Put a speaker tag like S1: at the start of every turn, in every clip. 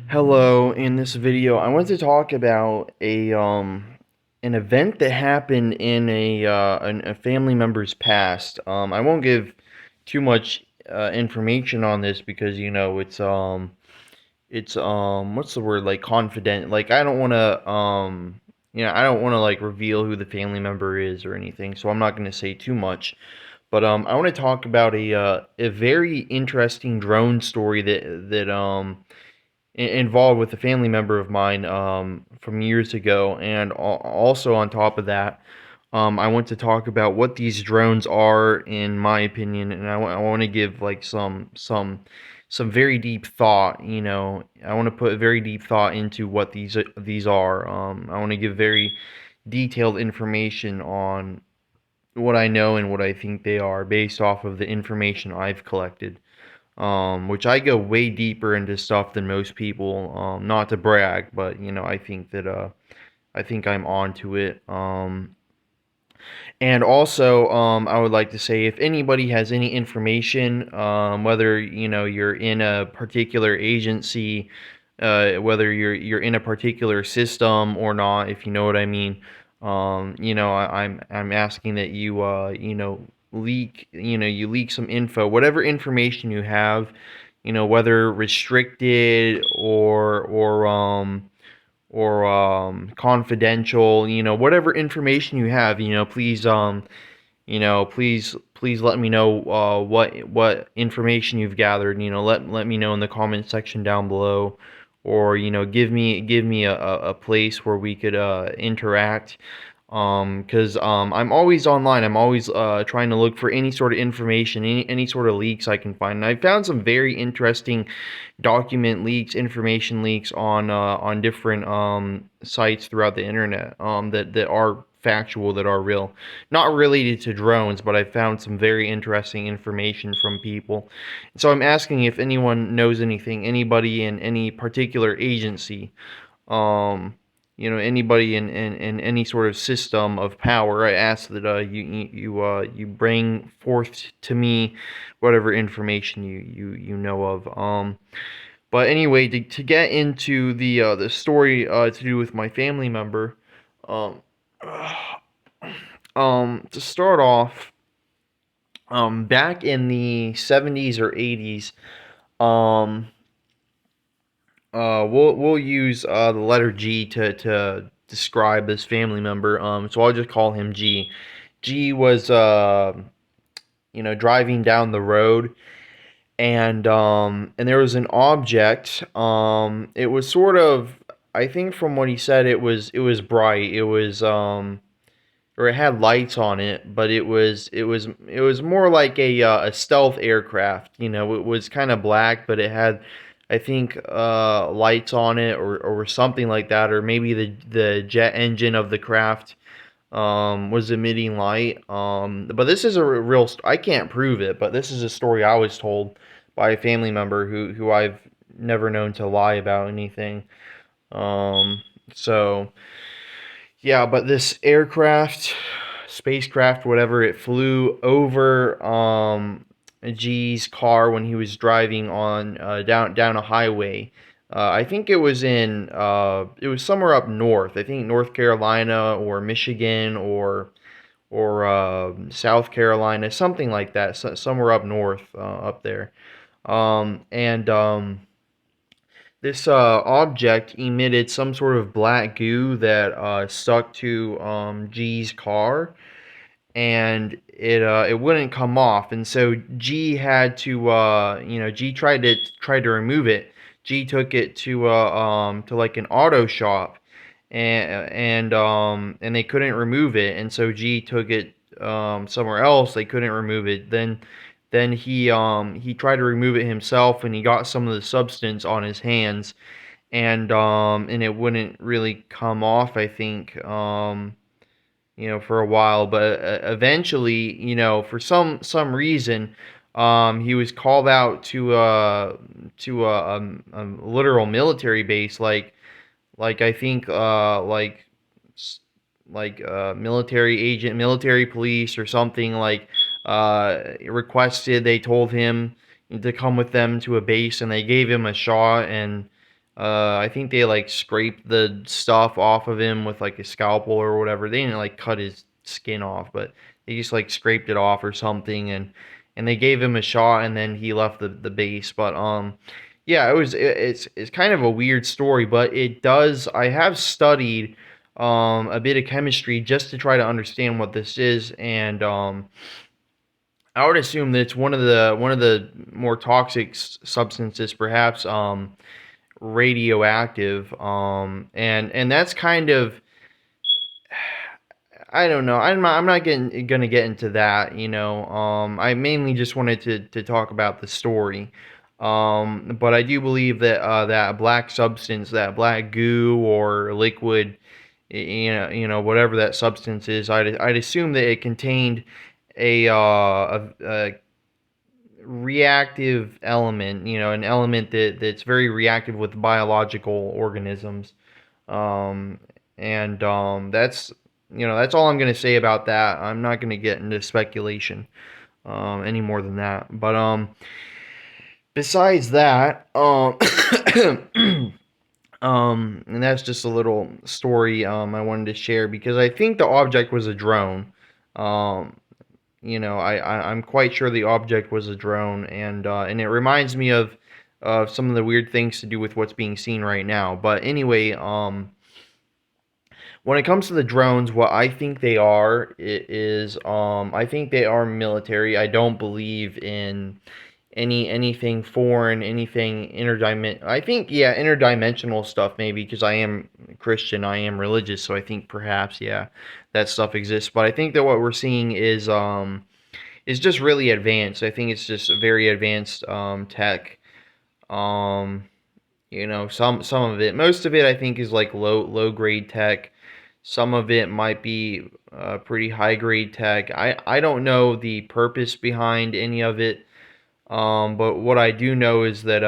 S1: Hello, in this video, I want to talk about an event that happened in a family member's past. I won't give too much information on this because it's what's the word, like, confident. Like, I don't want to I don't want to, like, reveal who the family member is or anything, so I'm not going to say too much. But I want to talk about a very interesting drone story that involved with a family member of mine from years ago, and also on top of that, I want to talk about what these drones are, in my opinion, and I want to give like some very deep thought. I want to put very deep thought into what these are. I want to give very detailed information on what I know and what I think they are based off of the information I've collected, which I go way deeper into stuff than most people. Not to brag, but I think that I think I'm onto it. And also, I would like to say, if anybody has any information, whether you're in a particular agency, whether you're in a particular system or not, if you know what I mean. I'm asking that you leak some info, whatever information you have, whether restricted or confidential, whatever information you have, please let me know what information you've gathered. Let me know in the comment section down below, or give me a place where we could interact. Because I'm always online. I'm always trying to look for any sort of information, any sort of leaks I can find. And I found some very interesting document leaks, information leaks on different sites throughout the internet, that are factual, that are real, not related to drones, but I found some very interesting information from people. So I'm asking if anyone knows anything, anybody in any particular agency, um, anybody in any sort of system of power. I ask that you bring forth to me whatever information you know of. But anyway, to get into the story to do with my family member, um, to start off, back in the 70s or 80s, um, we'll use the letter G to describe this family member. So I'll just call him G. G was driving down the road, and there was an object. It was sort of, I think from what he said, it was bright. It was or it had lights on it, but it was more like a stealth aircraft. It was kind of black, but it had, I think, lights on it, or something like that, or maybe the jet engine of the craft was emitting light. But this is a real. I can't prove it, but this is a story I was told by a family member who I've never known to lie about anything. So yeah, but this aircraft, spacecraft, whatever, it flew over G's car when he was driving on down a highway. I think it was somewhere up north. I think North Carolina or Michigan or South Carolina, something like that. Somewhere up north, up there. And This object emitted some sort of black goo that stuck to G's car, and it wouldn't come off. And so G had to, G tried to remove it. G took it to like an auto shop, and they couldn't remove it. And so G took it somewhere else. They couldn't remove it. Then he tried to remove it himself, and he got some of the substance on his hands, and it wouldn't really come off, I think, for a while. But eventually, for some reason, he was called out to a literal military base, like I think, military agent, military police or something, like requested. They told him to come with them to a base, and they gave him a shot, I think they like scraped the stuff off of him with like a scalpel or whatever. They didn't like cut his skin off, but they just like scraped it off or something, and they gave him a shot, and then he left the base. But yeah, it's kind of a weird story, but it does. I have studied a bit of chemistry just to try to understand what this is, and I would assume that it's one of the more toxic substances, perhaps radioactive, and that's kind of, I don't know. I'm not gonna get into that. I mainly just wanted to talk about the story. But I do believe that that black substance, that black goo or liquid, whatever that substance is, I'd assume that it contained a reactive element, an element that's very reactive with biological organisms. Um, and that's all I'm gonna say about that. I'm not gonna get into speculation any more than that. But besides that, and that's just a little story I wanted to share because I think the object was a drone. Um, I'm quite sure the object was a drone, and it reminds me of some of the weird things to do with what's being seen right now. But anyway, when it comes to the drones, what I think they are is I think they are military. I don't believe in anything foreign, anything interdimensional. I think, yeah, interdimensional stuff maybe, because I am Christian, I am religious, so I think perhaps, yeah, that stuff exists. But I think that what we're seeing is just really advanced. I think it's just very advanced tech. Um, some of it, most of it, I think is like low grade tech. Some of it might be pretty high grade tech. I don't know the purpose behind any of it. But what I do know is that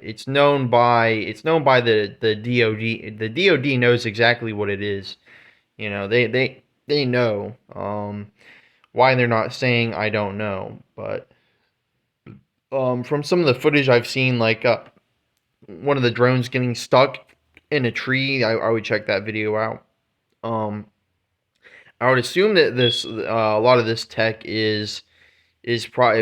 S1: it's known by the DoD. The DoD knows exactly what it is. They know. Why they're not saying, I don't know. But from some of the footage I've seen, like one of the drones getting stuck in a tree, I would check that video out. Um, I would assume that a lot of this tech it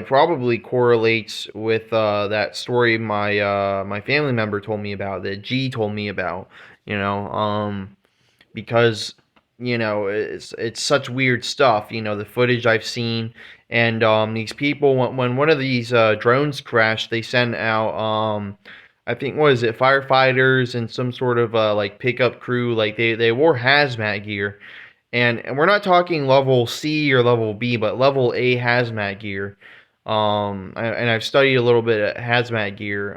S1: probably correlates with that story my family member told me about, that G told me about. You know, because it's such weird stuff. The footage I've seen, and these people, when one of these drones crashed, they sent out I think, what is it, firefighters and some sort of like pickup crew, like they wore hazmat gear, and we're not talking level C or level B, but level A hazmat gear. And I've studied a little bit of hazmat gear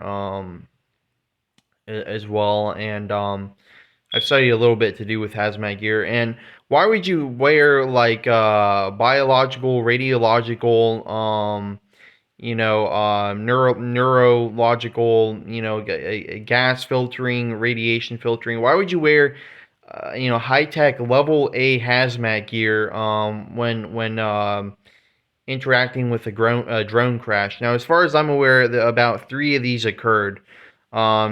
S1: as well, and I've studied a little bit to do with hazmat gear. And why would you wear like biological, radiological, neurological, gas filtering, radiation filtering? Why would you wear high tech level A hazmat gear when interacting with a drone crash? Now, as far as I'm aware, about three of these occurred.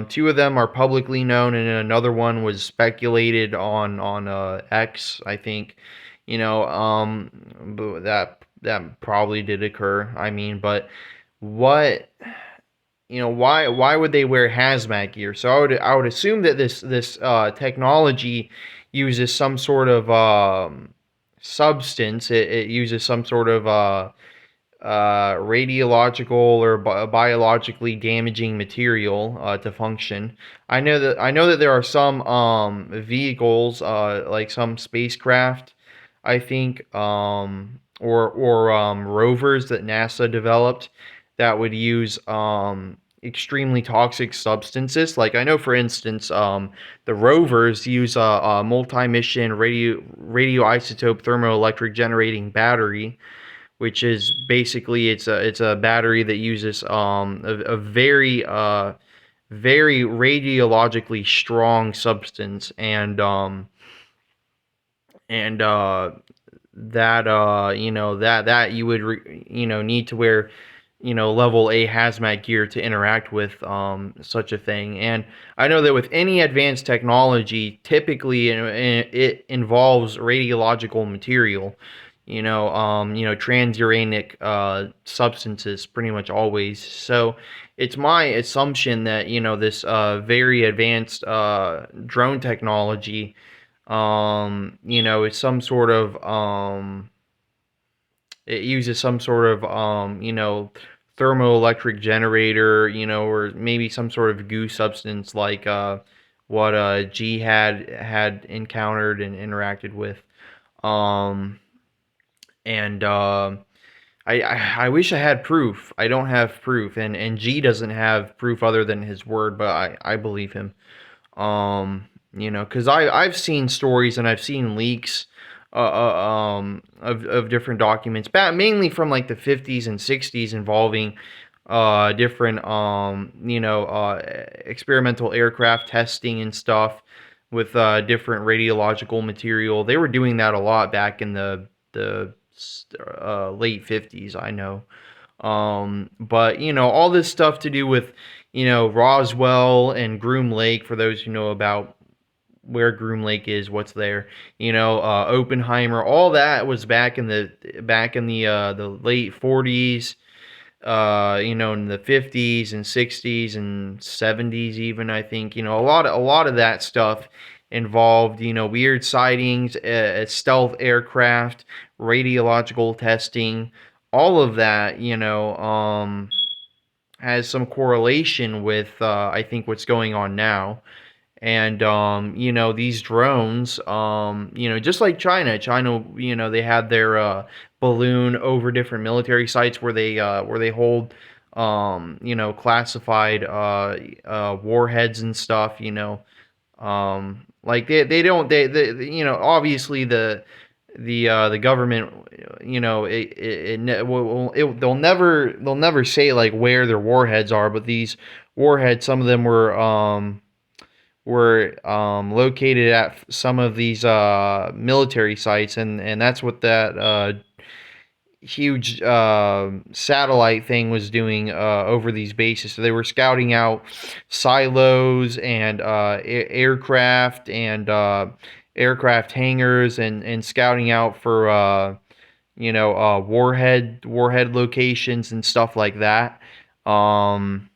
S1: Two of them are publicly known, and another one was speculated on X, I think. But that probably did occur. I mean, but what why would they wear hazmat gear? So I would assume that this technology uses some sort of substance. It uses some sort of radiological or biologically damaging material to function. I know that there are some vehicles, like some spacecraft, I think, or rovers that NASA developed that would use extremely toxic substances. Like, I know, for instance, the rovers use a multi-mission radioisotope thermoelectric generating battery, which is basically, it's a battery that uses a very radiologically strong substance, and that that you would need to wear level A hazmat gear to interact with such a thing. And I know that with any advanced technology, typically it involves radiological material, transuranic substances pretty much always. So it's my assumption that this very advanced drone technology, is some sort of it uses some sort of thermoelectric generator, or maybe some sort of goo substance like what G had encountered and interacted with. Um, and I wish I had proof. I don't have proof, and G doesn't have proof other than his word, but I believe him. Because I've seen stories and I've seen leaks of different documents, mainly from like the 50s and 60s, involving different experimental aircraft testing and stuff with different radiological material. They were doing that a lot back in the late 50s, I know. But all this stuff to do with Roswell and Groom Lake, for those who know about where Groom Lake is, what's there, Oppenheimer, all that was back in the late 40s, in the 50s and 60s and 70s even, I think. A lot of that stuff involved, weird sightings, stealth aircraft, radiological testing, all of that, has some correlation with I think what's going on now. And these drones, just like China, they had their balloon over different military sites where they hold classified warheads and stuff. Like they don't they obviously the government, they'll never say like where their warheads are, but these warheads, some of them were located at some of these military sites, and that's what that huge satellite thing was doing over these bases. So they were scouting out silos and aircraft and aircraft hangars, and scouting out for warhead locations and stuff like that. And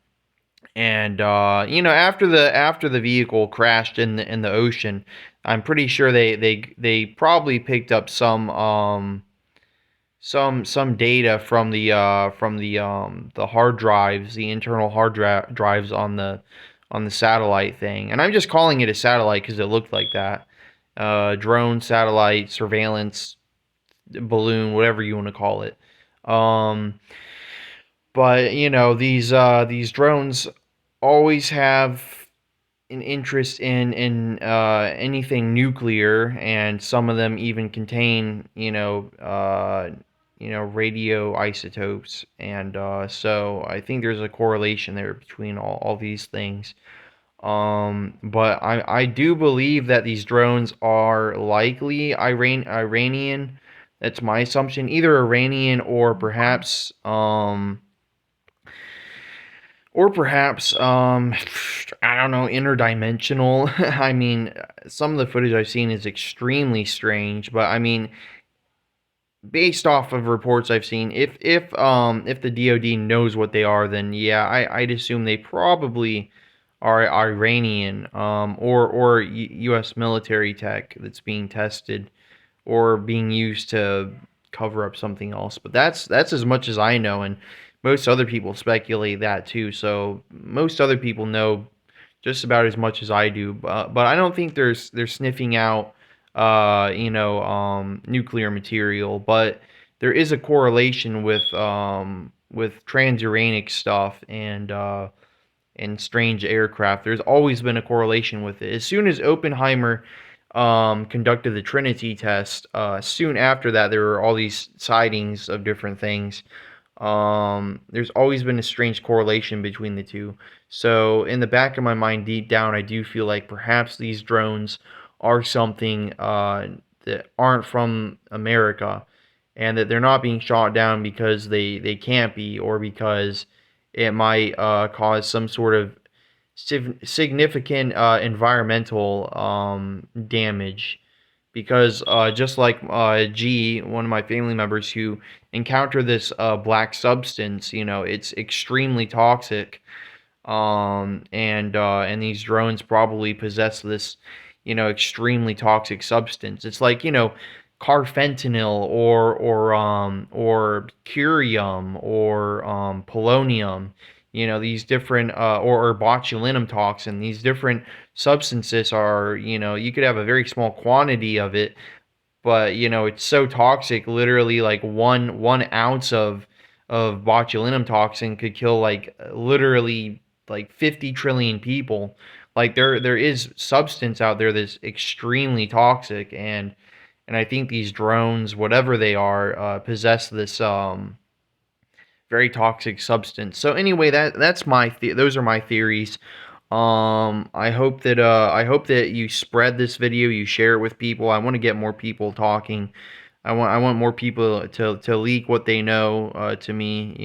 S1: after the vehicle crashed in the ocean, I'm pretty sure they probably picked up some data from the hard drives, the internal drives on the satellite thing. And I'm just calling it a satellite because it looked like that. Drone, satellite, surveillance, balloon, whatever you want to call it. Um, but these drones always have an interest in anything nuclear, and some of them even contain radioisotopes, and so I think there's a correlation there between all these things. But I do believe that these drones are likely Iranian. That's my assumption, either Iranian or perhaps I don't know, interdimensional. I mean, some of the footage I've seen is extremely strange, but I mean, based off of reports I've seen, if the DoD knows what they are, then yeah, I'd assume they probably are Iranian, or U.S. military tech that's being tested or being used to cover up something else. But that's as much as I know, and most other people speculate that too. So most other people know just about as much as I do. But I don't think they're sniffing out nuclear material. But there is a correlation with transuranic stuff and strange aircraft. There's always been a correlation with it. As soon as Oppenheimer conducted the Trinity test, soon after that, there were all these sightings of different things. There's always been a strange correlation between the two. So, in the back of my mind, deep down, I do feel like perhaps these drones are something that aren't from America, and that they're not being shot down because they can't be, or because it might cause some sort of significant environmental damage. Because just like G, one of my family members who encountered this black substance, it's extremely toxic, and these drones probably possess this, extremely toxic substance. It's like, carfentanil, or curium, or polonium. These different or botulinum toxin. These different substances are, you could have a very small quantity of it, but it's so toxic. Literally, like one ounce of botulinum toxin could kill, like, literally, like 50 trillion people. Like, there is substance out there that's extremely toxic, and I think these drones, whatever they are, possess this very toxic substance. So anyway, that's those are my theories. I hope that you spread this video, you share it with people. I want to get more people talking. I want more people to leak what they know to me.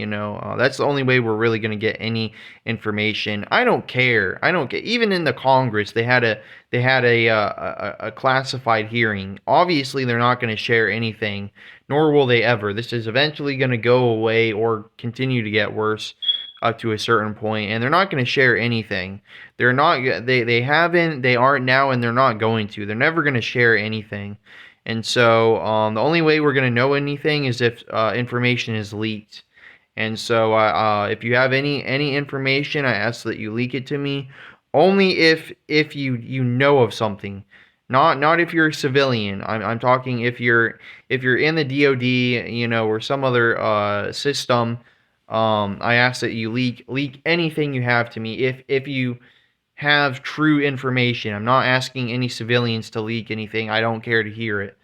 S1: That's the only way we're really going to get any information. I don't care. I don't care. Even in the Congress, they had a classified hearing. Obviously, they're not going to share anything, nor will they ever. This is eventually going to go away or continue to get worse up to a certain point, and they're not going to share anything. They're not. They haven't. They aren't now, and they're not going to. They're never going to share anything. And so the only way we're going to know anything is if information is leaked. And so if you have any information, I ask that you leak it to me. Only if you know of something, not if you're a civilian. I'm talking if you're in the DoD, or some other system. I ask that you leak anything you have to me. If you have true information. I'm not asking any civilians to leak anything. I don't care to hear it.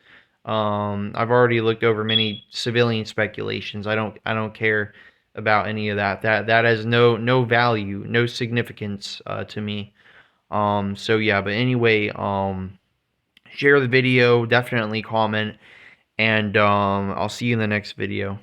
S1: I've already looked over many civilian speculations. I don't care about any of that. That has no value, no significance to me. So yeah, but anyway, share the video, definitely comment, and I'll see you in the next video.